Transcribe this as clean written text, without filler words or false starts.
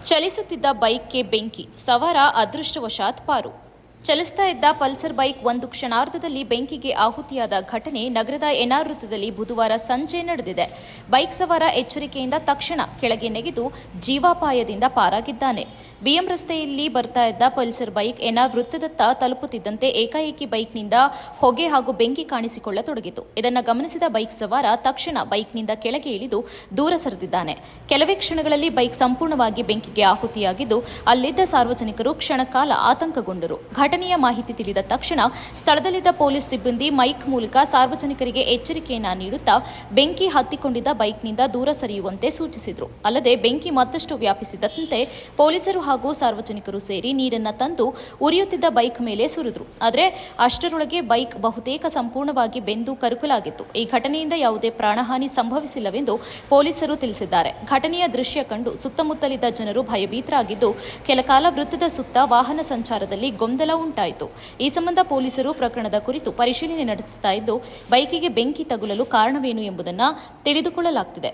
ಚಲಿಸುತ್ತಿದ್ದ ಬೈಕ್ಗೆ ಬೆಂಕಿ, ಸವಾರ ಅದೃಷ್ಟವಶಾತ್ ಪಾರು. ಚಲಿಸ್ತಾ ಇದ್ದ ಪಲ್ಸರ್ ಬೈಕ್ ಒಂದು ಕ್ಷಣಾರ್ಧದಲ್ಲಿ ಬೆಂಕಿಗೆ ಆಹುತಿಯಾದ ಘಟನೆ ನಗರದ ಎನ್ಆರ್ ವೃತ್ತದಲ್ಲಿ ಬುಧವಾರ ಸಂಜೆ ನಡೆದಿದೆ. ಬೈಕ್ ಸವಾರ ಎಚ್ಚರಿಕೆಯಿಂದ ತಕ್ಷಣ ಕೆಳಗೆ ನೆಗೆದು ಜೀವಾಪಾಯದಿಂದ ಪಾರಾಗಿದ್ದಾನೆ. ಬಿಎಂ ರಸ್ತೆಯಲ್ಲಿ ಬರ್ತಾ ಇದ್ದ ಪಲ್ಸರ್ ಬೈಕ್ ಎನ್ಆರ್ ವೃತ್ತದತ್ತ ತಲುಪುತ್ತಿದ್ದಂತೆ ಏಕಾಏಕಿ ಬೈಕ್ನಿಂದ ಹೊಗೆ ಹಾಗೂ ಬೆಂಕಿ ಕಾಣಿಸಿಕೊಳ್ಳತೊಡಗಿತು. ಇದನ್ನು ಗಮನಿಸಿದ ಬೈಕ್ ಸವಾರ ತಕ್ಷಣ ಬೈಕ್ನಿಂದ ಕೆಳಗೆ ಇಳಿದು ದೂರ ಸರಿದಿದ್ದಾನೆ. ಕೆಲವೇ ಕ್ಷಣಗಳಲ್ಲಿ ಬೈಕ್ ಸಂಪೂರ್ಣವಾಗಿ ಬೆಂಕಿಗೆ ಆಹುತಿಯಾಗಿದ್ದು, ಅಲ್ಲಿದ್ದ ಸಾರ್ವಜನಿಕರು ಕ್ಷಣಕಾಲ ಆತಂಕಗೊಂಡರು. ಘಟನೆಯ ಮಾಹಿತಿ ತಿಳಿದ ತಕ್ಷಣ ಸ್ಥಳದಲ್ಲಿದ್ದ ಪೊಲೀಸ್ ಸಿಬ್ಬಂದಿ ಮೈಕ್ ಮೂಲಕ ಸಾರ್ವಜನಿಕರಿಗೆ ಎಚ್ಚರಿಕೆಯನ್ನ ನೀಡುತ್ತಾ ಬೆಂಕಿ ಹತ್ತಿಕೊಂಡಿದ್ದ ಬೈಕ್ನಿಂದ ದೂರ ಸರಿಯುವಂತೆ ಸೂಚಿಸಿದರು. ಅಲ್ಲದೆ ಬೆಂಕಿ ಮತ್ತಷ್ಟು ವ್ಯಾಪಿಸಿದಂತೆ ಪೊಲೀಸರು ಹಾಗೂ ಸಾರ್ವಜನಿಕರು ಸೇರಿ ನೀರನ್ನು ತಂದು ಉರಿಯುತ್ತಿದ್ದ ಬೈಕ್ ಮೇಲೆ ಸುರಿದ್ರು. ಆದರೆ ಅಷ್ಟರೊಳಗೆ ಬೈಕ್ ಬಹುತೇಕ ಸಂಪೂರ್ಣವಾಗಿ ಬೆಂದು ಕರಕಲಾಗಿತ್ತು. ಈ ಘಟನೆಯಿಂದ ಯಾವುದೇ ಪ್ರಾಣಹಾನಿ ಸಂಭವಿಸಿಲ್ಲವೆಂದು ಪೊಲೀಸರು ತಿಳಿಸಿದ್ದಾರೆ. ಘಟನೆಯ ದೃಶ್ಯ ಕಂಡು ಸುತ್ತಮುತ್ತಲಿದ್ದ ಜನರು ಭಯಭೀತರಾಗಿದ್ದು, ಕೆಲಕಾಲ ವೃತ್ತದ ಸುತ್ತ ವಾಹನ ಸಂಚಾರದಲ್ಲಿ ಗೊಂದಲ ಉಂಟಾಯಿತು. ಈ ಸಂಬಂಧ ಪೊಲೀಸರು ಪ್ರಕರಣದ ಕುರಿತು ಪರಿಶೀಲನೆ ನಡೆಸುತ್ತಾ ಇದ್ದು, ಬೈಕಿಗೆ ಬೆಂಕಿ ತಗುಲಲು ಕಾರಣವೇನು ಎಂಬುದನ್ನು ತಿಳಿದುಕೊಳ್ಳಲಾಗುತ್ತಿದೆ.